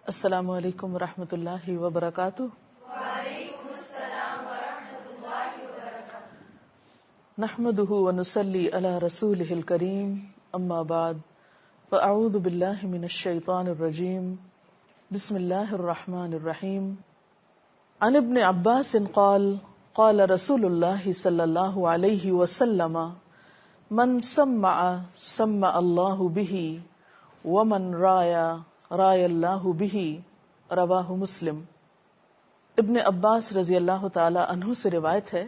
السلام علیکم ورحمۃ اللہ وبرکاتہ۔ وعلیکم السلام ورحمۃ اللہ وبرکاتہ۔ نحمده ونصلی علی رسولہ الکریم، اما بعد فاعوذ باللہ من الشیطان الرجیم، بسم اللہ الرحمن الرحیم۔ عن ابن عباس قال قال رسول اللہ صلی اللہ علیہ وسلم من سمع سمع اللہ بہ ومن رایا رائے اللہ بہ، رواہ مسلم۔ ابن عباس رضی اللہ تعالی عنہ سے روایت ہے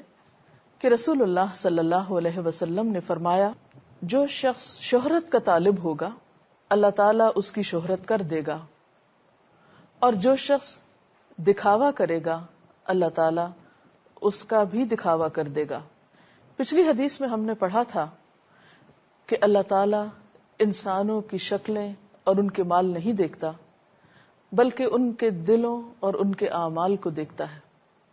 کہ رسول اللہ صلی اللہ علیہ وسلم نے فرمایا، جو شخص شہرت کا طالب ہوگا اللہ تعالیٰ اس کی شہرت کر دے گا، اور جو شخص دکھاوا کرے گا اللہ تعالیٰ اس کا بھی دکھاوا کر دے گا۔ پچھلی حدیث میں ہم نے پڑھا تھا کہ اللہ تعالیٰ انسانوں کی شکلیں اور ان کے مال نہیں دیکھتا، بلکہ ان کے دلوں اور ان کے اعمال کو دیکھتا ہے،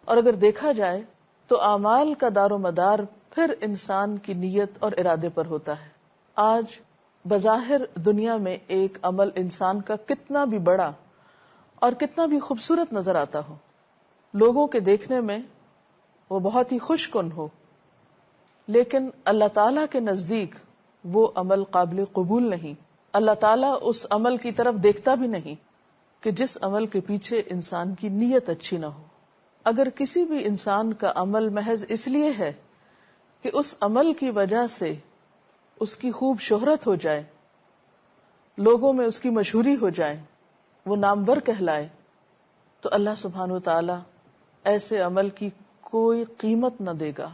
اور اگر دیکھا جائے تو اعمال کا دار و مدار پھر انسان کی نیت اور ارادے پر ہوتا ہے۔ آج بظاہر دنیا میں ایک عمل انسان کا کتنا بھی بڑا اور کتنا بھی خوبصورت نظر آتا ہو، لوگوں کے دیکھنے میں وہ بہت ہی خوش کن ہو، لیکن اللہ تعالیٰ کے نزدیک وہ عمل قابل قبول نہیں۔ اللہ تعالیٰ اس عمل کی طرف دیکھتا بھی نہیں کہ جس عمل کے پیچھے انسان کی نیت اچھی نہ ہو۔ اگر کسی بھی انسان کا عمل محض اس لیے ہے کہ اس عمل کی وجہ سے اس کی خوب شہرت ہو جائے، لوگوں میں اس کی مشہوری ہو جائے، وہ نامور کہلائے، تو اللہ سبحانہ و تعالی ایسے عمل کی کوئی قیمت نہ دے گا،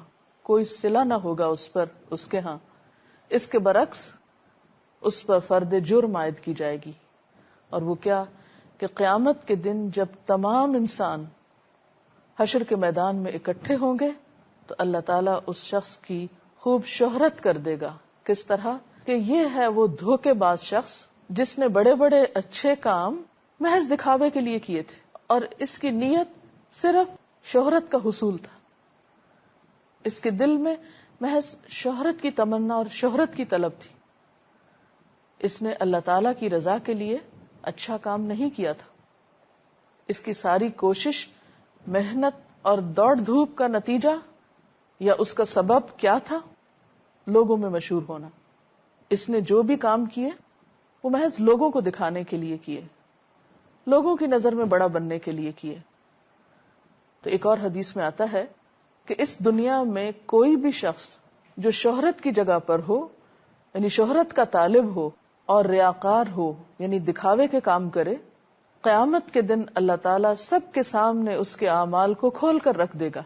کوئی صلہ نہ ہوگا اس پر اس کے ہاں۔ اس کے برعکس اس پر فرد جرم عائد کی جائے گی، اور وہ کیا کہ قیامت کے دن جب تمام انسان حشر کے میدان میں اکٹھے ہوں گے تو اللہ تعالیٰ اس شخص کی خوب شہرت کر دے گا۔ کس طرح کہ یہ ہے وہ دھوکے باز شخص جس نے بڑے بڑے اچھے کام محض دکھاوے کے لیے کیے تھے، اور اس کی نیت صرف شہرت کا حصول تھا، اس کے دل میں محض شہرت کی تمنا اور شہرت کی طلب تھی۔ اس نے اللہ تعالیٰ کی رضا کے لیے اچھا کام نہیں کیا تھا۔ اس کی ساری کوشش، محنت اور دوڑ دھوپ کا نتیجہ یا اس کا سبب کیا تھا؟ لوگوں میں مشہور ہونا۔ اس نے جو بھی کام کیے وہ محض لوگوں کو دکھانے کے لیے کیے، لوگوں کی نظر میں بڑا بننے کے لیے کیے۔ تو ایک اور حدیث میں آتا ہے کہ اس دنیا میں کوئی بھی شخص جو شہرت کی جگہ پر ہو، یعنی شہرت کا طالب ہو اور ریاکار ہو، یعنی دکھاوے کے کام کرے، قیامت کے دن اللہ تعالیٰ سب کے سامنے اس کے اعمال کو کھول کر رکھ دے گا۔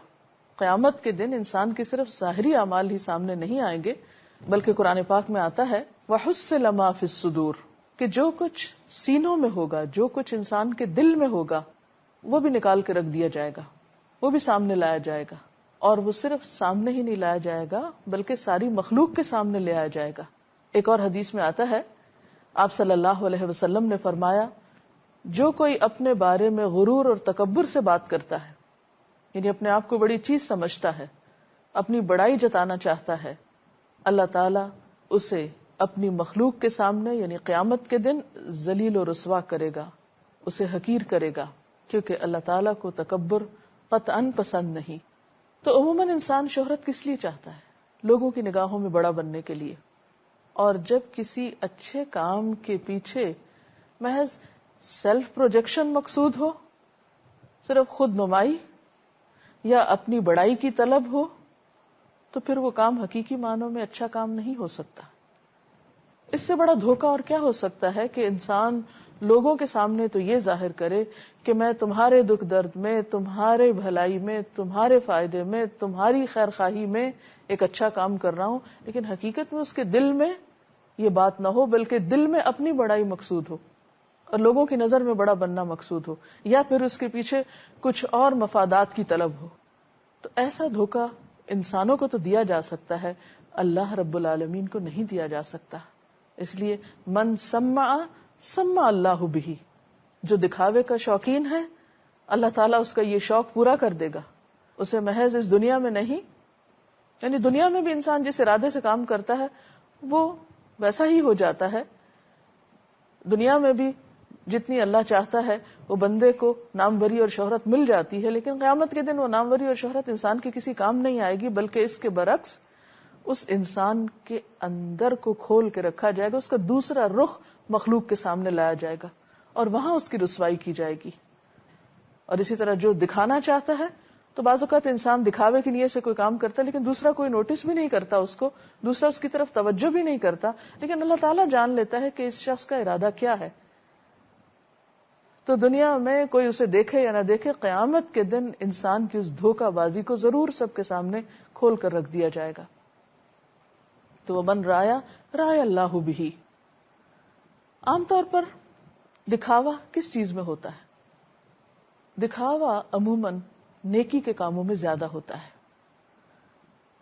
قیامت کے دن انسان کی صرف ظاہری اعمال ہی سامنے نہیں آئیں گے، بلکہ قرآن پاک میں آتا ہے وَحُصِّلَ مَا فِي الصُّدُورِ، کہ جو کچھ سینوں میں ہوگا، جو کچھ انسان کے دل میں ہوگا، وہ بھی نکال کے رکھ دیا جائے گا، وہ بھی سامنے لایا جائے گا، اور وہ صرف سامنے ہی نہیں لایا جائے گا بلکہ ساری مخلوق کے سامنے لے آیا جائے گا۔ ایک اور حدیث میں آتا ہے، آپ صلی اللہ علیہ وسلم نے فرمایا، جو کوئی اپنے بارے میں غرور اور تکبر سے بات کرتا ہے، یعنی اپنے آپ کو بڑی چیز سمجھتا ہے، اپنی بڑائی جتانا چاہتا ہے، اللہ تعالیٰ اسے اپنی مخلوق کے سامنے یعنی قیامت کے دن ذلیل و رسوا کرے گا، اسے حقیر کرے گا، کیونکہ اللہ تعالیٰ کو تکبر قطعاً پسند نہیں۔ تو عموماً انسان شہرت کس لیے چاہتا ہے؟ لوگوں کی نگاہوں میں بڑا بننے کے لیے۔ اور جب کسی اچھے کام کے پیچھے محض سیلف پروجیکشن مقصود ہو، صرف خود نمائی یا اپنی بڑائی کی طلب ہو، تو پھر وہ کام حقیقی معنوں میں اچھا کام نہیں ہو سکتا۔ اس سے بڑا دھوکہ اور کیا ہو سکتا ہے کہ انسان لوگوں کے سامنے تو یہ ظاہر کرے کہ میں تمہارے دکھ درد میں، تمہارے بھلائی میں، تمہارے فائدے میں، تمہاری خیر خواہی میں ایک اچھا کام کر رہا ہوں، لیکن حقیقت میں اس کے دل میں یہ بات نہ ہو، بلکہ دل میں اپنی بڑائی مقصود ہو اور لوگوں کی نظر میں بڑا بننا مقصود ہو، یا پھر اس کے پیچھے کچھ اور مفادات کی طلب ہو۔ تو ایسا دھوکہ انسانوں کو تو دیا جا سکتا ہے، اللہ رب العالمین کو نہیں دیا جا سکتا۔ اس لیے من سمع سمع اللہ بہ، جو دکھاوے کا شوقین ہے اللہ تعالیٰ اس کا یہ شوق پورا کر دے گا، اسے محض اس دنیا میں نہیں، یعنی دنیا میں بھی انسان جس ارادے سے کام کرتا ہے وہ ویسا ہی ہو جاتا ہے، دنیا میں بھی جتنی اللہ چاہتا ہے وہ بندے کو ناموری اور شہرت مل جاتی ہے، لیکن قیامت کے دن وہ ناموری اور شہرت انسان کے کسی کام نہیں آئے گی، بلکہ اس کے برعکس اس انسان کے اندر کو کھول کے رکھا جائے گا، اس کا دوسرا رخ مخلوق کے سامنے لایا جائے گا اور وہاں اس کی رسوائی کی جائے گی. اور اسی طرح جو دکھانا چاہتا ہے تو بعض اوقات انسان دکھاوے کی نیت سے کوئی کام کرتا ہے لیکن دوسرا کوئی نوٹس بھی نہیں کرتا اس کو، دوسرا اس کی طرف توجہ بھی نہیں کرتا، لیکن اللہ تعالیٰ جان لیتا ہے کہ اس شخص کا ارادہ کیا ہے. تو دنیا میں کوئی اسے دیکھے یا نہ دیکھے، قیامت کے دن انسان کی اس دھوکہ بازی کو ضرور سب کے سامنے کھول کر رکھ دیا جائے گا. تو وہ من رایا رائے اللہ بھی. عام طور پر دکھاوا کس چیز میں ہوتا ہے؟ دکھاوا عموماً نیکی کے کاموں میں زیادہ ہوتا ہے.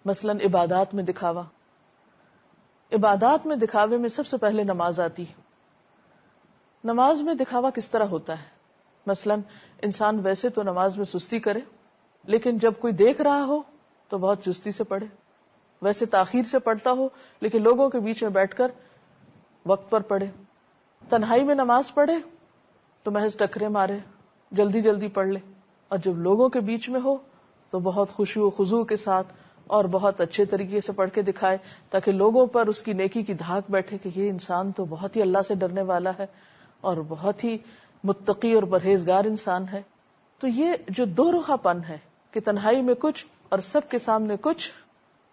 مثلا عبادات میں دکھاوا. عبادات میں دکھاوے میں سب سے پہلے نماز آتی. نماز میں دکھاوا کس طرح ہوتا ہے؟ مثلا انسان ویسے تو نماز میں سستی کرے، لیکن جب کوئی دیکھ رہا ہو تو بہت چستی سے پڑھے. ویسے تاخیر سے پڑھتا ہو لیکن لوگوں کے بیچ میں بیٹھ کر وقت پر پڑھے. تنہائی میں نماز پڑھے تو محض ٹکرے مارے، جلدی جلدی پڑھ لے. اور جب لوگوں کے بیچ میں ہو تو بہت خشوع و خضوع کے ساتھ اور بہت اچھے طریقے سے پڑھ کے دکھائے تاکہ لوگوں پر اس کی نیکی کی دھاک بیٹھے کہ یہ انسان تو بہت ہی اللہ سے ڈرنے والا ہے اور بہت ہی متقی اور پرہیزگار انسان ہے. تو یہ جو دو رخا پن ہے کہ تنہائی میں کچھ اور سب کے سامنے کچھ،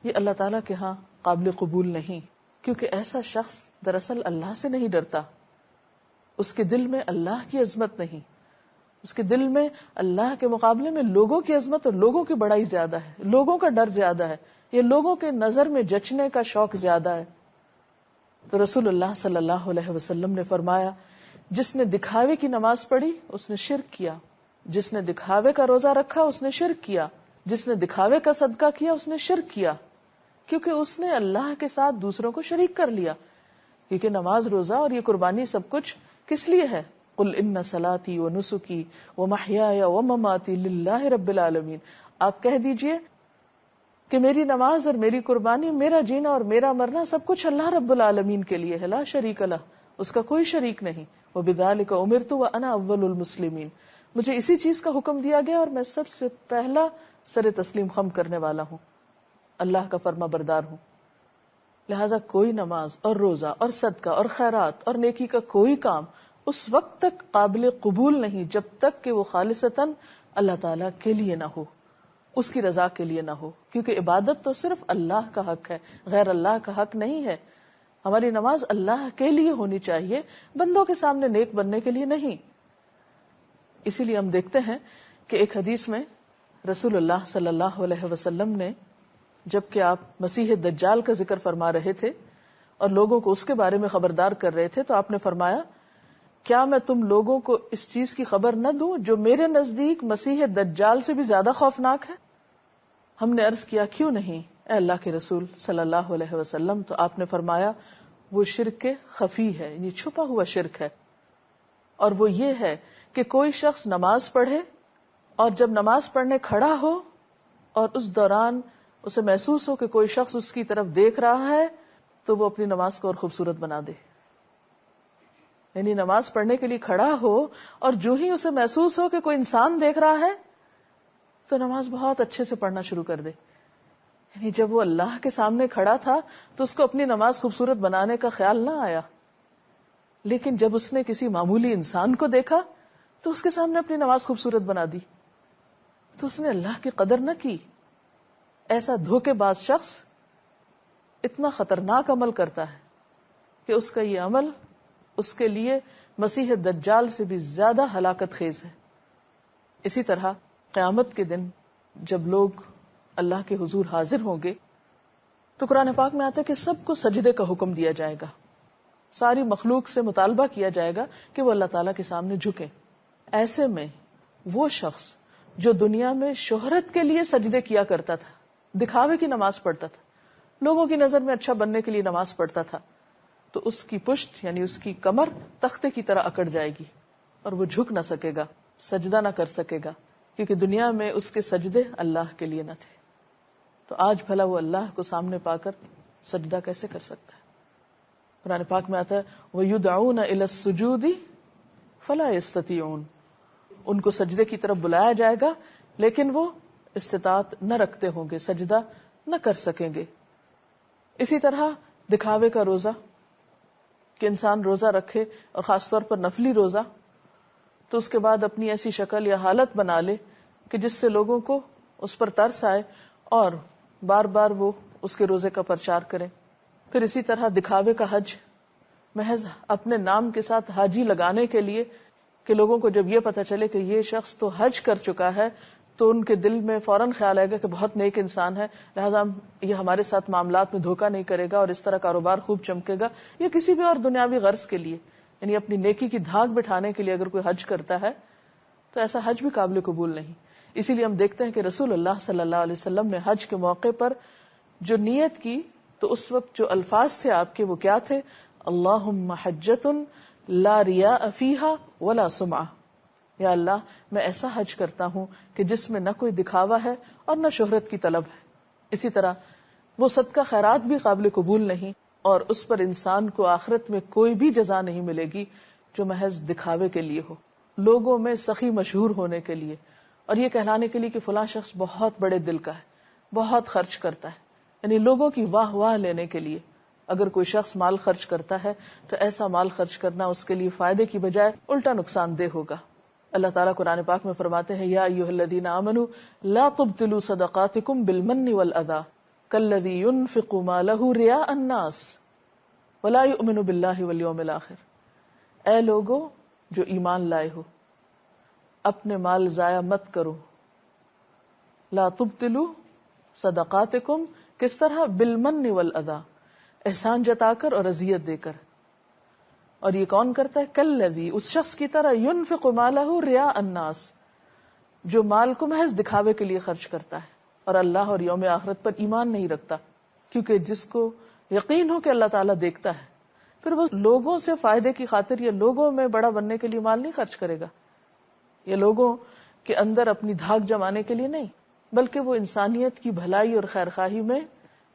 یہ اللہ تعالیٰ کے ہاں قابل قبول نہیں، کیونکہ ایسا شخص دراصل اللہ سے نہیں ڈرتا. اس کے دل میں اللہ کی عظمت نہیں، اس کے دل میں اللہ کے مقابلے میں لوگوں کی عظمت اور لوگوں کی بڑائی زیادہ ہے، لوگوں کا ڈر زیادہ ہے، یہ لوگوں کے نظر میں جچنے کا شوق زیادہ ہے. تو رسول اللہ صلی اللہ علیہ وسلم نے فرمایا جس نے دکھاوے کی نماز پڑھی اس نے شرک کیا، جس نے دکھاوے کا روزہ رکھا اس نے شرک کیا، جس نے دکھاوے کا صدقہ کیا اس نے شرک کیا، کیونکہ اس نے اللہ کے ساتھ دوسروں کو شریک کر لیا. کیونکہ نماز، روزہ اور یہ قربانی سب کچھ کس لیے ہے؟ قل ان صلاتی و نسکی و محیای و مماتی للہ رب العالمین. آپ کہہ دیجئے کہ میری نماز اور میری قربانی، میرا جینا اور میرا مرنا سب کچھ اللہ رب العالمین کے لیے ہے، لا شریک لہ، اس کا کوئی شریک نہیں. وبذالک امرت وانا اول المسلمین. مجھے اسی چیز کا حکم دیا گیا اور میں سب سے پہلا سر تسلیم خم کرنے والا ہوں، اللہ کا فرما بردار ہوں. لہذا کوئی نماز اور روزہ اور صدقہ اور خیرات اور نیکی کا کوئی کام اس وقت تک قابل قبول نہیں جب تک کہ وہ خالصتاً اللہ تعالیٰ کے لیے نہ ہو، اس کی رضا کے لیے نہ ہو. کیونکہ عبادت تو صرف اللہ کا حق ہے، غیر اللہ کا حق نہیں ہے. ہماری نماز اللہ کے لیے ہونی چاہیے، بندوں کے سامنے نیک بننے کے لیے نہیں. اسی لیے ہم دیکھتے ہیں کہ ایک حدیث میں رسول اللہ صلی اللہ علیہ وسلم نے جبکہ آپ مسیح دجال کا ذکر فرما رہے تھے اور لوگوں کو اس کے بارے میں خبردار کر رہے تھے تو آپ نے فرمایا کیا میں تم لوگوں کو اس چیز کی خبر نہ دوں جو میرے نزدیک مسیح دجال سے بھی زیادہ خوفناک ہے؟ ہم نے عرض کیا کیوں نہیں اے اللہ کے رسول صلی اللہ علیہ وسلم؟ تو آپ نے فرمایا وہ شرک خفی ہے، یعنی چھپا ہوا شرک ہے. اور وہ یہ ہے کہ کوئی شخص نماز پڑھے اور جب نماز پڑھنے کھڑا ہو اور اس دوران اسے محسوس ہو کہ کوئی شخص اس کی طرف دیکھ رہا ہے تو وہ اپنی نماز کو اور خوبصورت بنا دے. یعنی نماز پڑھنے کے لیے کھڑا ہو اور جو ہی اسے محسوس ہو کہ کوئی انسان دیکھ رہا ہے تو نماز بہت اچھے سے پڑھنا شروع کر دے. یعنی جب وہ اللہ کے سامنے کھڑا تھا تو اس کو اپنی نماز خوبصورت بنانے کا خیال نہ آیا، لیکن جب اس نے کسی معمولی انسان کو دیکھا تو اس کے سامنے اپنی نماز خوبصورت بنا دی، تو اس نے اللہ کی قدر نہ کی. ایسا دھوکے باز شخص اتنا خطرناک عمل کرتا ہے کہ اس کا یہ عمل اس کے لیے مسیح دجال سے بھی زیادہ ہلاکت خیز ہے. اسی طرح قیامت کے دن جب لوگ اللہ کے حضور حاضر ہوں گے تو قرآن پاک میں آتا ہے کہ سب کو سجدے کا حکم دیا جائے گا، ساری مخلوق سے مطالبہ کیا جائے گا کہ وہ اللہ تعالیٰ کے سامنے جھکے. ایسے میں وہ شخص جو دنیا میں شہرت کے لیے سجدے کیا کرتا تھا، دکھاوے کی نماز پڑھتا تھا، لوگوں کی نظر میں اچھا بننے کے لیے نماز پڑھتا تھا، تو اس کی پشت یعنی اس کی کمر تختے کی طرح اکڑ جائے گی اور وہ جھک نہ سکے گا، سجدہ نہ کر سکے گا، کیونکہ دنیا میں اس کے سجدے اللہ کے لیے نہ تھے. تو آج بھلا وہ اللہ کو سامنے پا کر سجدہ کیسے کر سکتا ہے؟ قرآن پاک میں آتا ہے وَيُدْعُونَ إِلَى السُّجُودِ فلا یستطیعون، ان کو سجدے کی طرف بلایا جائے گا لیکن وہ استطاعت نہ رکھتے ہوں گے، سجدہ نہ کر سکیں گے. اسی طرح دکھاوے کا روزہ، کہ انسان روزہ رکھے اور خاص طور پر نفلی روزہ، تو اس کے بعد اپنی ایسی شکل یا حالت بنا لے کہ جس سے لوگوں کو اس پر ترس آئے اور بار بار وہ اس کے روزے کا پرچار کریں. پھر اسی طرح دکھاوے کا حج، محض اپنے نام کے ساتھ حاجی لگانے کے لیے کہ لوگوں کو جب یہ پتہ چلے کہ یہ شخص تو حج کر چکا ہے تو ان کے دل میں فوراً خیال آئے گا کہ بہت نیک انسان ہے، لہٰذا یہ ہمارے ساتھ معاملات میں دھوکہ نہیں کرے گا اور اس طرح کاروبار خوب چمکے گا، یا کسی بھی اور دنیاوی غرض کے لیے، یعنی اپنی نیکی کی دھاگ بٹھانے کے لیے اگر کوئی حج کرتا ہے تو ایسا حج بھی قابل قبول نہیں. اسی لیے ہم دیکھتے ہیں کہ رسول اللہ صلی اللہ علیہ وسلم نے حج کے موقع پر جو نیت کی تو اس وقت جو الفاظ تھے آپ کے وہ کیا تھے؟ اللہم حجۃ لا ریاء فیہا ولا سمعہ، یا اللہ میں ایسا حج کرتا ہوں کہ جس میں نہ کوئی دکھاوا ہے اور نہ شہرت کی طلب ہے. اسی طرح وہ صدقہ خیرات بھی قابل قبول نہیں اور اس پر انسان کو آخرت میں کوئی بھی جزا نہیں ملے گی جو محض دکھاوے کے لیے ہو، لوگوں میں سخی مشہور ہونے کے لیے اور یہ کہلانے کے لیے کہ فلاں شخص بہت بڑے دل کا ہے، بہت خرچ کرتا ہے، یعنی لوگوں کی واہ واہ لینے کے لیے. اگر کوئی شخص مال خرچ کرتا ہے تو ایسا مال خرچ کرنا اس کے لیے فائدے کی بجائے الٹا نقصان دہ ہوگا. اللہ تعالیٰ قرآن پاک میں فرماتے ہیں یا ایھا الذین آمنوا لا تبطلوا صدقاتکم بالمن والاذی کالذی ينفق مالہ رئاء الناس ولا یؤمن باللہ والیوم الآخر. اے لوگو جو ایمان لائے ہو، اپنے مال ضائع مت کرو. لا تبطلوا صدقاتکم، کس طرح؟ بالمن والاذی، احسان جتا کر اور اذیت دے کر. اور یہ کون کرتا ہے؟ کالذی، اس شخص کی طرح، ينفق مالہ رئاء الناس، جو مال کو محض دکھاوے کے لیے خرچ کرتا ہے اور اللہ اور یوم آخرت پر ایمان نہیں رکھتا. کیونکہ جس کو یقین ہو کہ اللہ تعالیٰ دیکھتا ہے پھر وہ لوگوں سے فائدے کی خاطر یا لوگوں میں بڑا بننے کے لیے مال نہیں خرچ کرے گا، یا لوگوں کے اندر اپنی دھاک جمانے کے لیے نہیں، بلکہ وہ انسانیت کی بھلائی اور خیر خواہی میں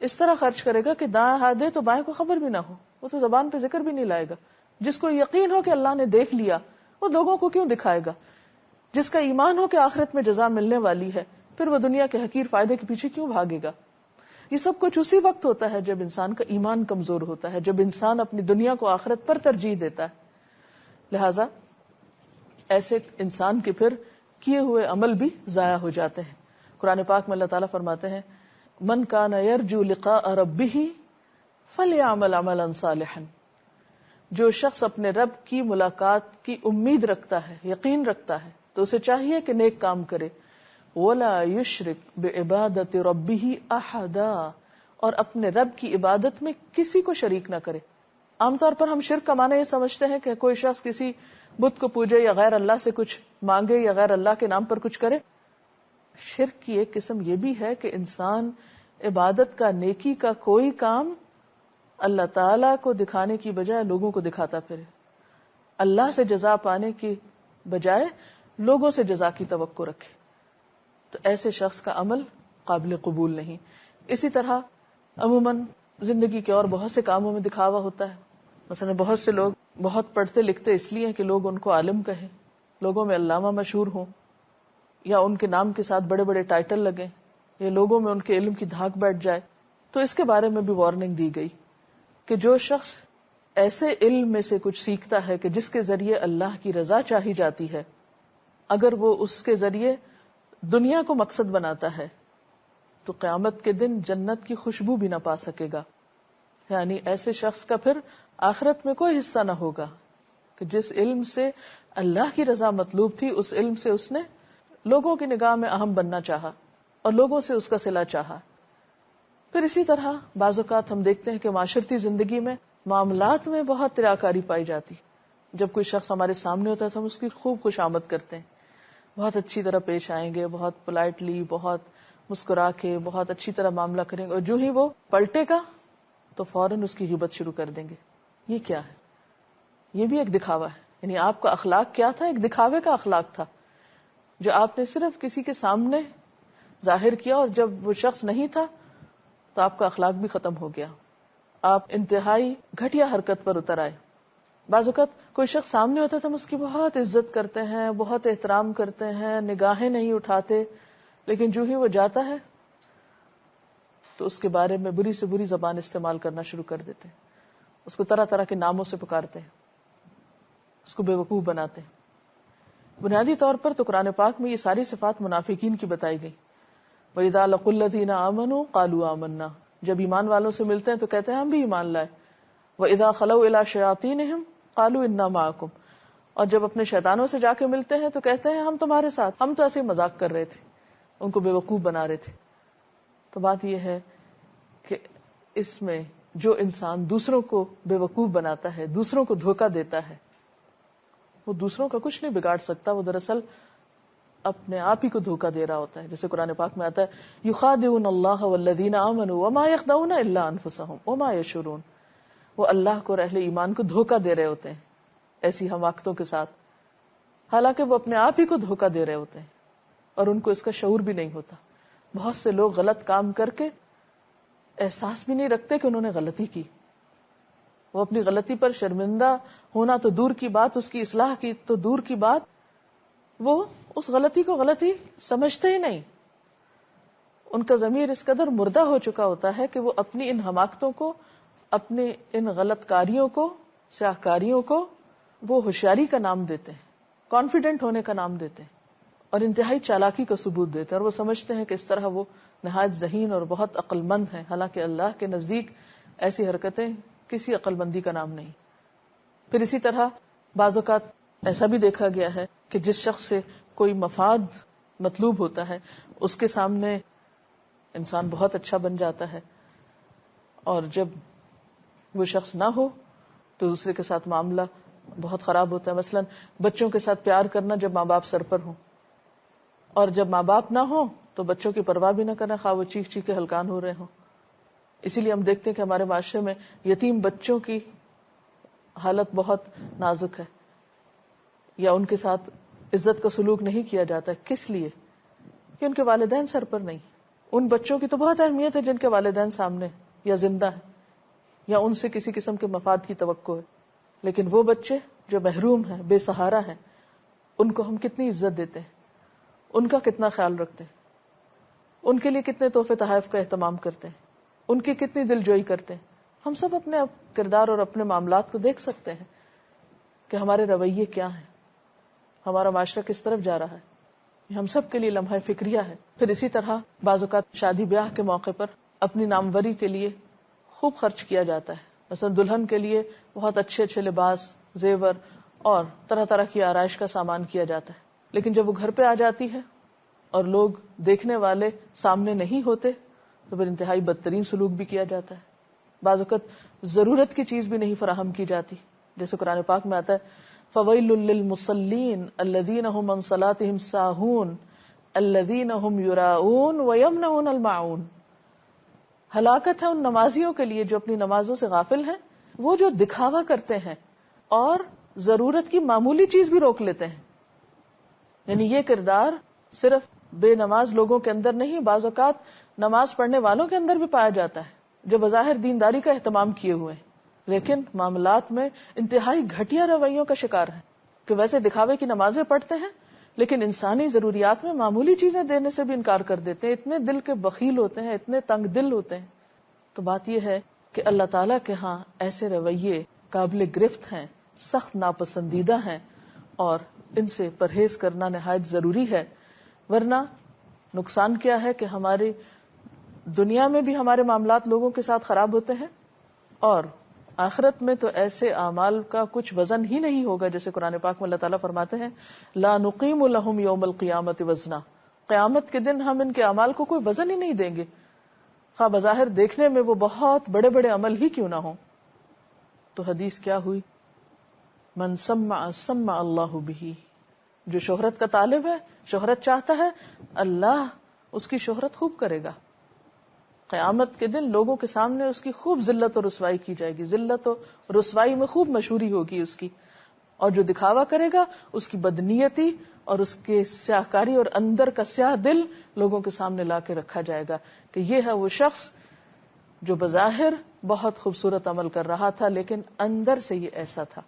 اس طرح خرچ کرے گا کہ دائیں ہاتھ دے تو بائیں کو خبر بھی نہ ہو، وہ تو زبان پہ ذکر بھی نہیں لائے گا. جس کو یقین ہو کہ اللہ نے دیکھ لیا وہ لوگوں کو کیوں دکھائے گا؟ جس کا ایمان ہو کہ آخرت میں جزا ملنے والی ہے پھر وہ دنیا کے حقیر فائدے کے پیچھے کیوں بھاگے گا؟ یہ سب کچھ اسی وقت ہوتا ہے جب انسان کا ایمان کمزور ہوتا ہے، جب انسان اپنی دنیا کو آخرت پر ترجیح دیتا ہے. لہذا ایسے انسان کے پھر کیے ہوئے عمل بھی ضائع ہو جاتے ہیں. قرآن پاک میں اللہ تعالیٰ فرماتے ہیں من کان یرجو لقاء ربہ فلیعمل عملا صالحا، جو شخص اپنے رب کی ملاقات کی امید رکھتا ہے، یقین رکھتا ہے، تو اسے چاہیے کہ نیک کام کرے. ولا یشرک بعبادت ربہ احدا، اور اپنے رب کی عبادت میں کسی کو شریک نہ کرے. عام طور پر ہم شرک کا معنی یہ سمجھتے ہیں کہ کوئی شخص کسی بت کو پوجے یا غیر اللہ سے کچھ مانگے یا غیر اللہ کے نام پر کچھ کرے. شرک کی ایک قسم یہ بھی ہے کہ انسان عبادت کا، نیکی کا کوئی کام اللہ تعالیٰ کو دکھانے کی بجائے لوگوں کو دکھاتا پھرے، اللہ سے جزا پانے کی بجائے لوگوں سے جزا کی توقع رکھے، تو ایسے شخص کا عمل قابل قبول نہیں. اسی طرح عموماً زندگی کے اور بہت سے کاموں میں دکھاوا ہوتا ہے. مثلا بہت سے لوگ بہت پڑھتے لکھتے اس لیے کہ لوگ ان کو عالم کہیں، لوگوں میں علامہ مشہور ہوں، یا ان کے نام کے ساتھ بڑے بڑے ٹائٹل لگیں، یا لوگوں میں ان کے علم کی دھاک بیٹھ جائے. تو اس کے بارے میں بھی وارننگ دی گئی کہ جو شخص ایسے علم میں سے کچھ سیکھتا ہے کہ جس کے ذریعے اللہ کی رضا چاہی جاتی ہے، اگر وہ اس کے ذریعے دنیا کو مقصد بناتا ہے تو قیامت کے دن جنت کی خوشبو بھی نہ پا سکے گا. یعنی ایسے شخص کا پھر آخرت میں کوئی حصہ نہ ہوگا کہ جس علم سے اللہ کی رضا مطلوب تھی اس علم سے اس نے لوگوں کی نگاہ میں اہم بننا چاہا اور لوگوں سے اس کا صلہ چاہا. پھر اسی طرح بعض اوقات ہم دیکھتے ہیں کہ معاشرتی زندگی میں معاملات میں بہت رعاکاری پائی جاتی. جب کوئی شخص ہمارے سامنے ہوتا ہے تو ہم اس کی خوب خوش آمد کرتے ہیں، بہت اچھی طرح پیش آئیں گے، بہت پولائٹلی، بہت مسکرا کے بہت اچھی طرح معاملہ کریں گے، اور جو ہی وہ پلٹے گا تو فوراً اس کی غیبت شروع کر دیں گے. یہ کیا ہے؟ یہ بھی ایک دکھاوا ہے. یعنی آپ کا اخلاق کیا تھا؟ ایک دکھاوے کا اخلاق تھا جو آپ نے صرف کسی کے سامنے ظاہر کیا، اور جب وہ شخص نہیں تھا تو آپ کا اخلاق بھی ختم ہو گیا. آپ انتہائی گھٹیا حرکت پر اتر آئے. بعض اوقات کوئی شخص سامنے ہوتا ہے تو ہم اس کی بہت عزت کرتے ہیں، بہت احترام کرتے ہیں، نگاہیں نہیں اٹھاتے، لیکن جو ہی وہ جاتا ہے تو اس کے بارے میں بری سے بری زبان استعمال کرنا شروع کر دیتے ہیں، اس کو طرح طرح کے ناموں سے پکارتے ہیں، اس کو بے وقوف بناتے ہیں۔ بنیادی طور پر تو قرآن پاک میں یہ ساری صفات منافقین کی بتائی گئی۔ وَإِذَا لَقُوا الَّذِينَ آمَنُوا قَالُوا آمَنَّا، جب ایمان والوں سے ملتے ہیں تو کہتے ہیں ہم بھی ایمان لائے۔ وَإِذَا خَلَوْا إِلَىٰ شَيَاطِينِهِمْ قَالُوا إِنَّا مَعَكُمْ، اور جب اپنے شیطانوں سے جا کے ملتے ہیں تو کہتے ہیں ہم تمہارے ساتھ، ہم تو ایسے مذاق کر رہے تھے، ان کو بے وقوف بنا رہے تھے۔ تو بات یہ ہے کہ اس میں جو انسان دوسروں کو بے وقوف بناتا ہے، دوسروں کو دھوکہ دیتا ہے، وہ دوسروں کا کچھ نہیں بگاڑ سکتا، وہ دراصل اپنے آپ ہی کو دھوکہ دے رہا ہوتا ہے۔ جیسے قرآن پاک میں آتا ہے یخادعون اللہ والذین آمنوا وما یخدعون الا انفسهم وما یشعرون، وہ اللہ کو اور اہل ایمان کو دھوکہ دے رہے ہوتے ہیں ایسی حماقتوں کے ساتھ، حالانکہ وہ اپنے آپ ہی کو دھوکہ دے رہے ہوتے ہیں اور ان کو اس کا شعور بھی نہیں ہوتا۔ بہت سے لوگ غلط کام کر کے احساس بھی نہیں رکھتے کہ انہوں نے غلطی کی، وہ اپنی غلطی پر شرمندہ ہونا تو دور کی بات، اس کی اصلاح کی تو دور کی بات، وہ اس غلطی کو غلطی سمجھتے ہی نہیں۔ ان کا ضمیر اس قدر مردہ ہو چکا ہوتا ہے کہ وہ اپنی ان حماقتوں کو، اپنے ان غلط کاریوں کو، سیاہ کاریوں کو وہ ہوشیاری کا نام دیتے ہیں، کانفیڈنٹ ہونے کا نام دیتے ہیں اور انتہائی چالاکی کا ثبوت دیتے ہیں، اور وہ سمجھتے ہیں کہ اس طرح وہ نہایت ذہین اور بہت عقل مند ہیں، حالانکہ اللہ کے نزدیک ایسی حرکتیں کسی عقل مندی کا نام نہیں۔ پھر اسی طرح بعض اوقات ایسا بھی دیکھا گیا ہے کہ جس شخص سے کوئی مفاد مطلوب ہوتا ہے اس کے سامنے انسان بہت اچھا بن جاتا ہے، اور جب وہ شخص نہ ہو تو دوسرے کے ساتھ معاملہ بہت خراب ہوتا ہے۔ مثلا بچوں کے ساتھ پیار کرنا جب ماں باپ سر پر ہوں، اور جب ماں باپ نہ ہوں تو بچوں کی پرواہ بھی نہ کرنا، خواہ وہ چیخ چیخ کے ہلکان ہو رہے ہوں۔ اسی لیے ہم دیکھتے ہیں کہ ہمارے معاشرے میں یتیم بچوں کی حالت بہت نازک ہے، یا ان کے ساتھ عزت کا سلوک نہیں کیا جاتا۔ کس لیے؟ کہ ان کے والدین سر پر نہیں۔ ان بچوں کی تو بہت اہمیت ہے جن کے والدین سامنے یا زندہ ہیں یا ان سے کسی قسم کے مفاد کی توقع ہے، لیکن وہ بچے جو محروم ہیں، بے سہارا ہیں، ان کو ہم کتنی عزت دیتے ہیں، ان کا کتنا خیال رکھتے ہیں، ان کے لیے کتنے تحفے تحائف کا اہتمام کرتے ہیں، ان کی کتنی دل جوئی کرتے ہیں۔ ہم سب اپنے کردار اور اپنے معاملات کو دیکھ سکتے ہیں کہ ہمارے رویے کیا ہیں، ہمارا معاشرہ کس طرف جا رہا ہے، یہ ہم سب کے لیے لمحہ فکریہ ہے۔ پھر اسی طرح بعض اوقات شادی بیاہ کے موقع پر اپنی ناموری کے لیے خوب خرچ کیا جاتا ہے، مثلا دلہن کے لیے بہت اچھے اچھے لباس، زیور اور طرح طرح کی آرائش کا سامان کیا جاتا ہے، لیکن جب وہ گھر پہ آ جاتی ہے اور لوگ دیکھنے والے سامنے نہیں ہوتے تو پھر انتہائی بدترین سلوک بھی کیا جاتا ہے۔ بعض اوقات ضرورت کی چیز بھی نہیں فراہم کی جاتی، جیسے قرآن پاک میں آتا ہے فَوَيْلٌ لِّلْمُصَلِّينَ الَّذِينَ هُمْ عَن صَلَاتِهِمْ سَاهُونَ الَّذِينَ هُمْ يُرَاءُونَ وَيَمْنَعُونَ الْمَاعُونَ، ہلاکت ہے ان نمازیوں کے لیے جو اپنی نمازوں سے غافل ہیں، وہ جو دکھاوا کرتے ہیں اور ضرورت کی معمولی چیز بھی روک لیتے ہیں۔ یعنی یہ کردار صرف بے نماز لوگوں کے اندر نہیں، بعض اوقات نماز پڑھنے والوں کے اندر بھی پایا جاتا ہے جو بظاہر دینداری کا اہتمام کیے ہوئے ہیں، لیکن معاملات میں انتہائی گھٹیا رویوں کا شکار ہے، کہ ویسے دکھاوے کی نمازیں پڑھتے ہیں لیکن انسانی ضروریات میں معمولی چیزیں دینے سے بھی انکار کر دیتے ہیں، اتنے دل کے بخیل ہوتے ہیں، اتنے تنگ دل ہوتے ہیں۔ تو بات یہ ہے کہ اللہ تعالیٰ کے ہاں ایسے رویے قابل گرفت ہیں، سخت ناپسندیدہ ہیں، اور ان سے پرہیز کرنا نہایت ضروری ہے، ورنہ نقصان کیا ہے کہ ہماری دنیا میں بھی ہمارے معاملات لوگوں کے ساتھ خراب ہوتے ہیں، اور آخرت میں تو ایسے اعمال کا کچھ وزن ہی نہیں ہوگا، جیسے قرآن پاک میں اللہ تعالیٰ فرماتے ہیں لا نقیم لہم یوم القیامت وزنا، قیامت کے دن ہم ان کے اعمال کو کوئی وزن ہی نہیں دیں گے، خواہ بظاہر دیکھنے میں وہ بہت بڑے بڑے عمل ہی کیوں نہ ہوں۔ تو حدیث کیا ہوئی؟ من سمع سمع اللہ بہ، جو شہرت کا طالب ہے، شہرت چاہتا ہے، اللہ اس کی شہرت خوب کرے گا۔ قیامت کے دن لوگوں کے سامنے اس کی خوب ذلت اور رسوائی کی جائے گی، ذلت و رسوائی میں خوب مشہوری ہوگی اس کی، اور جو دکھاوا کرے گا اس کی بدنیتی اور اس کے سیاہ کاری اور اندر کا سیاہ دل لوگوں کے سامنے لا کے رکھا جائے گا کہ یہ ہے وہ شخص جو بظاہر بہت خوبصورت عمل کر رہا تھا لیکن اندر سے یہ ایسا تھا۔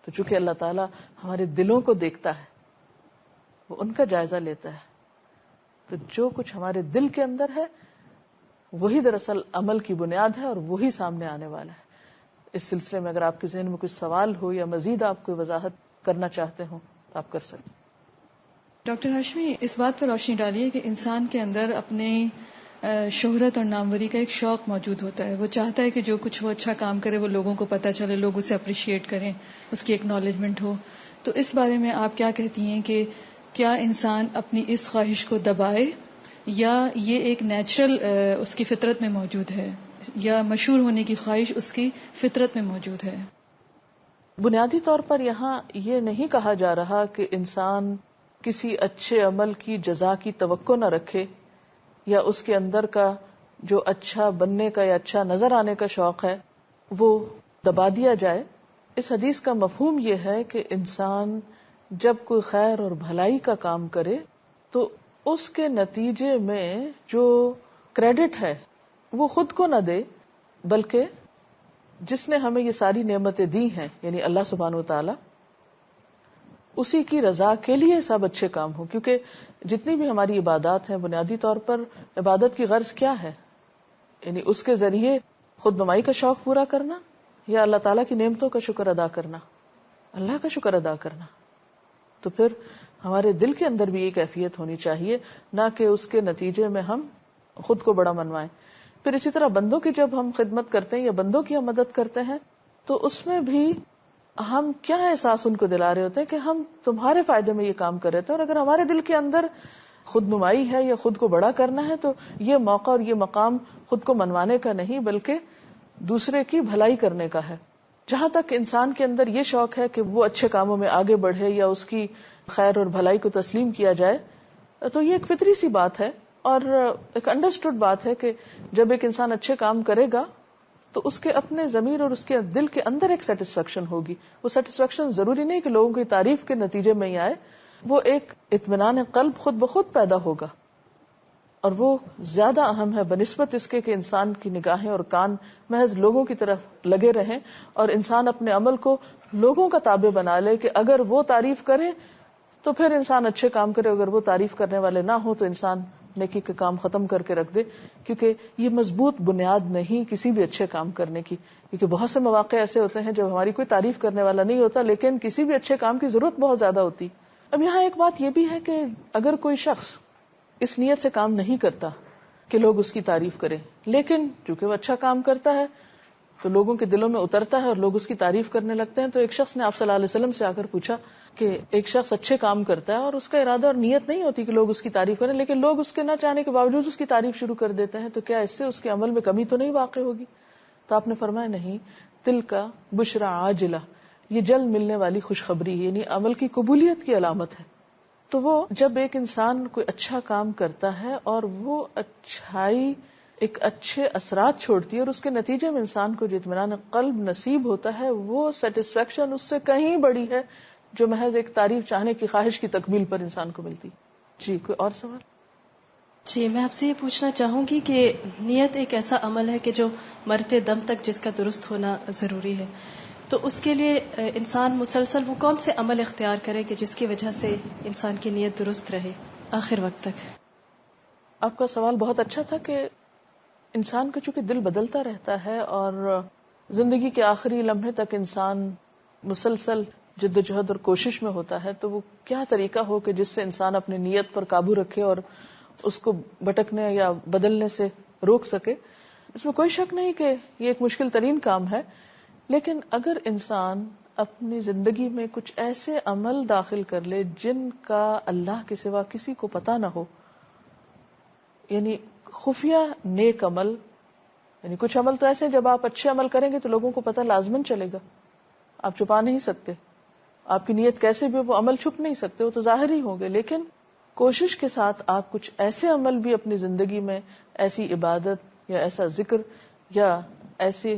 تو چونکہ اللہ تعالیٰ ہمارے دلوں کو دیکھتا ہے، وہ ان کا جائزہ لیتا ہے، تو جو کچھ ہمارے دل کے اندر ہے وہی دراصل عمل کی بنیاد ہے اور وہی سامنے آنے والا ہے. اس سلسلے میں اگر آپ کے ذہن میں کوئی سوال ہو یا مزید آپ کوئی وضاحت کرنا چاہتے ہوں تو آپ کر سکتے. ڈاکٹر ہاشمی، اس بات پر روشنی ڈالیے کہ انسان کے اندر اپنے شہرت اور ناموری کا ایک شوق موجود ہوتا ہے. وہ چاہتا ہے کہ جو کچھ وہ اچھا کام کرے وہ لوگوں کو پتہ چلے، لوگ اسے اپریشیٹ کریں، اس کی ایکنالجمنٹ ہو. تو اس بارے میں آپ کیا کہتی ہیں کہ کیا انسان اپنی اس خواہش کو دبائے یا یہ ایک نیچرل اس کی فطرت میں موجود ہے، یا مشہور ہونے کی خواہش اس کی فطرت میں موجود ہے؟ بنیادی طور پر یہاں یہ نہیں کہا جا رہا کہ انسان کسی اچھے عمل کی جزا کی توقع نہ رکھے یا اس کے اندر کا جو اچھا بننے کا یا اچھا نظر آنے کا شوق ہے وہ دبا دیا جائے. اس حدیث کا مفہوم یہ ہے کہ انسان جب کوئی خیر اور بھلائی کا کام کرے تو اس کے نتیجے میں جو کریڈٹ ہے وہ خود کو نہ دے، بلکہ جس نے ہمیں یہ ساری نعمتیں دی ہیں یعنی اللہ سبحانہ و تعالی، اسی کی رضا کے لیے سب اچھے کام ہوں. کیونکہ جتنی بھی ہماری عبادات ہیں بنیادی طور پر عبادت کی غرض کیا ہے؟ یعنی اس کے ذریعے خود نمائی کا شوق پورا کرنا یا اللہ تعالیٰ کی نعمتوں کا شکر ادا کرنا، اللہ کا شکر ادا کرنا. تو پھر ہمارے دل کے اندر بھی یہ کیفیت ہونی چاہیے، نہ کہ اس کے نتیجے میں ہم خود کو بڑا منوائیں. پھر اسی طرح بندوں کی جب ہم خدمت کرتے ہیں یا بندوں کی ہم مدد کرتے ہیں تو اس میں بھی ہم کیا احساس ان کو دلا رہے ہوتے ہیں کہ ہم تمہارے فائدے میں یہ کام کر رہے تھے. اور اگر ہمارے دل کے اندر خود نمائی ہے یا خود کو بڑا کرنا ہے تو یہ موقع اور یہ مقام خود کو منوانے کا نہیں بلکہ دوسرے کی بھلائی کرنے کا ہے. جہاں تک انسان کے اندر یہ شوق ہے کہ وہ اچھے کاموں میں آگے بڑھے یا اس کی خیر اور بھلائی کو تسلیم کیا جائے تو یہ ایک فطری سی بات ہے اور ایک انڈرسٹوڈ بات ہے کہ جب ایک انسان اچھے کام کرے گا تو اس کے اپنے ضمیر اور اس کے دل کے اندر ایک سیٹسفیکشن ہوگی. وہ سیٹسفیکشن ضروری نہیں کہ لوگوں کی تعریف کے نتیجے میں ہی آئے، وہ ایک اطمینان قلب خود بخود پیدا ہوگا اور وہ زیادہ اہم ہے بنسبت اس کے کہ انسان کی نگاہیں اور کان محض لوگوں کی طرف لگے رہیں اور انسان اپنے عمل کو لوگوں کا تابع بنا لے کہ اگر وہ تعریف کرے تو پھر انسان اچھے کام کرے، اگر وہ تعریف کرنے والے نہ ہو تو انسان نیکی کا کام ختم کر کے رکھ دے. کیونکہ یہ مضبوط بنیاد نہیں کسی بھی اچھے کام کرنے کی. کیونکہ بہت سے مواقع ایسے ہوتے ہیں جب ہماری کوئی تعریف کرنے والا نہیں ہوتا لیکن کسی بھی اچھے کام کی ضرورت بہت زیادہ ہوتی. اب یہاں ایک بات یہ بھی ہے کہ اگر کوئی شخص اس نیت سے کام نہیں کرتا کہ لوگ اس کی تعریف کریں، لیکن چونکہ وہ اچھا کام کرتا ہے تو لوگوں کے دلوں میں اترتا ہے اور لوگ اس کی تعریف کرنے لگتے ہیں. تو ایک شخص نے آپ صلی اللہ علیہ وسلم سے آ کر پوچھا کہ ایک شخص اچھے کام کرتا ہے اور اس کا ارادہ اور نیت نہیں ہوتی کہ لوگ اس کی تعریف کریں، لیکن لوگ اس کے نہ چاہنے کے باوجود اس کی تعریف شروع کر دیتے ہیں، تو کیا اس سے اس کے عمل میں کمی تو نہیں واقع ہوگی؟ تو آپ نے فرمایا نہیں، تل کا بشرا عاجلہ، یہ جلد ملنے والی خوشخبری یعنی عمل کی قبولیت کی علامت ہے. تو وہ جب ایک انسان کوئی اچھا کام کرتا ہے اور وہ اچھائی ایک اچھے اثرات چھوڑتی ہے اور اس کے نتیجے میں انسان کو جو اطمینان قلب نصیب ہوتا ہے وہ سیٹسفیکشن اس سے کہیں بڑی ہے جو محض ایک تعریف چاہنے کی خواہش کی تکمیل پر انسان کو ملتی. جی کوئی اور سوال؟ جی میں آپ سے یہ پوچھنا چاہوں گی کہ نیت ایک ایسا عمل ہے کہ جو مرتے دم تک جس کا درست ہونا ضروری ہے، تو اس کے لیے انسان مسلسل وہ کون سے عمل اختیار کرے کہ جس کی وجہ سے انسان کی نیت درست رہے آخر وقت تک؟ آپ کا سوال بہت اچھا تھا کہ انسان کا چونکہ دل بدلتا رہتا ہے اور زندگی کے آخری لمحے تک انسان مسلسل جد و جہد اور کوشش میں ہوتا ہے، تو وہ کیا طریقہ ہو کہ جس سے انسان اپنی نیت پر قابو رکھے اور اس کو بھٹکنے یا بدلنے سے روک سکے. اس میں کوئی شک نہیں کہ یہ ایک مشکل ترین کام ہے، لیکن اگر انسان اپنی زندگی میں کچھ ایسے عمل داخل کر لے جن کا اللہ کے سوا کسی کو پتہ نہ ہو، یعنی خفیہ نیک عمل، یعنی کچھ عمل تو ایسے جب آپ اچھے عمل کریں گے تو لوگوں کو پتہ لازمن چلے گا، آپ چھپا نہیں سکتے، آپ کی نیت کیسے بھی وہ عمل چھپ نہیں سکتے، وہ تو ظاہر ہی ہوں گے. لیکن کوشش کے ساتھ آپ کچھ ایسے عمل بھی اپنی زندگی میں، ایسی عبادت یا ایسا ذکر یا ایسے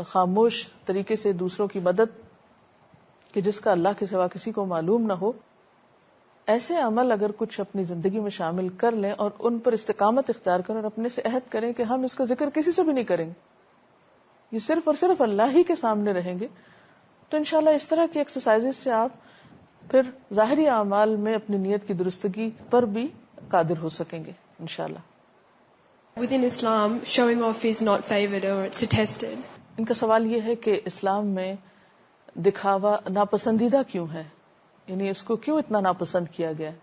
خاموش طریقے سے دوسروں کی مدد کہ جس کا اللہ کے سوا کسی کو معلوم نہ ہو، ایسے عمل اگر کچھ اپنی زندگی میں شامل کر لیں اور ان پر استقامت اختیار کریں اور اپنے سے عہد کریں کہ ہم اس کا ذکر کسی سے بھی نہیں کریں گے، یہ صرف اور صرف اللہ ہی کے سامنے رہیں گے، تو انشاءاللہ اس طرح کی ایکسرسائز سے آپ پھر ظاہری اعمال میں اپنی نیت کی درستگی پر بھی قادر ہو سکیں گے انشاءاللہ. Within Islam, showing off is not favored or it's detested. ان کا سوال یہ ہے کہ اسلام میں دکھاوا ناپسندیدہ کیوں ہے، یعنی اس کو کیوں اتنا ناپسند کیا گیا ہے؟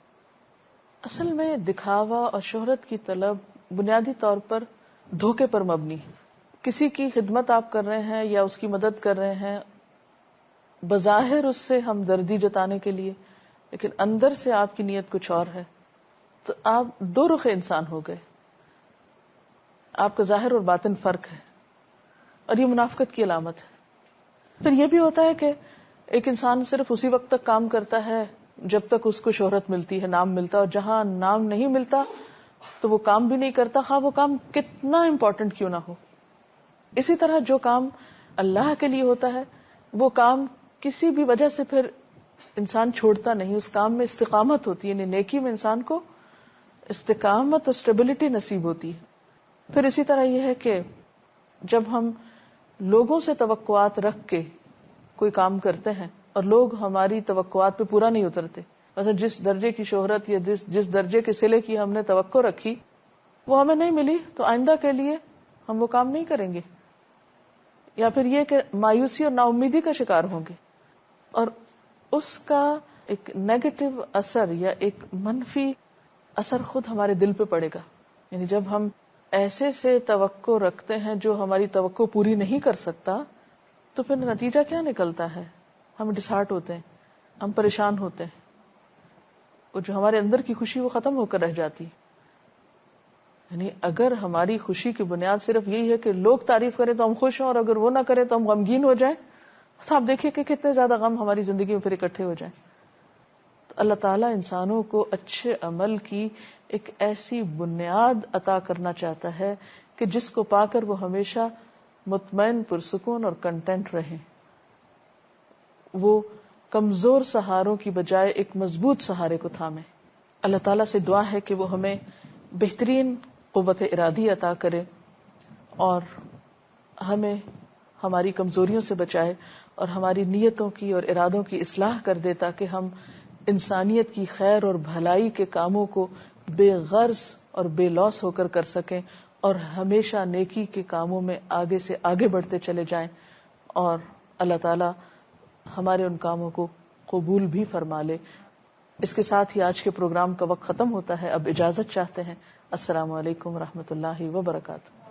اصل میں دکھاوا اور شہرت کی طلب بنیادی طور پر دھوکے پر مبنی ہے. کسی کی خدمت آپ کر رہے ہیں یا اس کی مدد کر رہے ہیں بظاہر اس سے ہمدردی جتانے کے لیے، لیکن اندر سے آپ کی نیت کچھ اور ہے، تو آپ دو رخ انسان ہو گئے. آپ کا ظاہر اور باطن فرق ہے، اور یہ منافقت کی علامت ہے. پھر یہ بھی ہوتا ہے کہ ایک انسان صرف اسی وقت تک کام کرتا ہے جب تک اس کو شہرت ملتی ہے، نام ملتا ہے، اور جہاں نام نہیں ملتا تو وہ کام بھی نہیں کرتا، خواہ وہ کام کتنا امپورٹنٹ کیوں نہ ہو. اسی طرح جو کام اللہ کے لیے ہوتا ہے وہ کام کسی بھی وجہ سے پھر انسان چھوڑتا نہیں، اس کام میں استقامت ہوتی ہے، یعنی نیکی میں انسان کو استقامت اور اسٹیبلٹی نصیب ہوتی ہے. پھر اسی طرح یہ ہے کہ جب ہم لوگوں سے توقعات رکھ کے کوئی کام کرتے ہیں اور لوگ ہماری توقعات پہ پورا نہیں اترتے، مثلا جس درجے کی شہرت یا جس درجے کے صلے کی ہم نے توقع رکھی وہ ہمیں نہیں ملی، تو آئندہ کے لیے ہم وہ کام نہیں کریں گے، یا پھر یہ کہ مایوسی اور نا امیدی کا شکار ہوں گے، اور اس کا ایک نیگیٹو اثر یا ایک منفی اثر خود ہمارے دل پہ پڑے گا. یعنی جب ہم ایسے سے توقع رکھتے ہیں جو ہماری توقع پوری نہیں کر سکتا، تو پھر نتیجہ کیا نکلتا ہے؟ ہم ڈسہارٹ ہوتے ہیں، ہم پریشان ہوتے ہیں، وہ جو ہمارے اندر کی خوشی وہ ختم ہو کر رہ جاتی. یعنی اگر ہماری خوشی کی بنیاد صرف یہی ہے کہ لوگ تعریف کریں تو ہم خوش ہوں، اور اگر وہ نہ کریں تو ہم غمگین ہو جائیں، تو آپ دیکھیے کہ کتنے زیادہ غم ہماری زندگی میں پھر اکٹھے ہو جائیں. تو اللہ تعالیٰ انسانوں کو اچھے عمل کی ایک ایسی بنیاد عطا کرنا چاہتا ہے کہ جس کو پا کر وہ ہمیشہ مطمئن، پرسکون اور کنٹینٹ رہیں. وہ کمزور سہاروں کی بجائے ایک مضبوط سہارے کو تھامے. اللہ تعالیٰ سے دعا ہے کہ وہ ہمیں بہترین قوت ارادی عطا کرے اور ہمیں ہماری کمزوریوں سے بچائے اور ہماری نیتوں کی اور ارادوں کی اصلاح کر دے، تاکہ ہم انسانیت کی خیر اور بھلائی کے کاموں کو بے غرض اور بے لوث ہو کر سکیں، اور ہمیشہ نیکی کے کاموں میں آگے سے آگے بڑھتے چلے جائیں، اور اللہ تعالی ہمارے ان کاموں کو قبول بھی فرما لے. اس کے ساتھ ہی آج کے پروگرام کا وقت ختم ہوتا ہے. اب اجازت چاہتے ہیں. السلام علیکم ورحمۃ اللہ وبرکاتہ.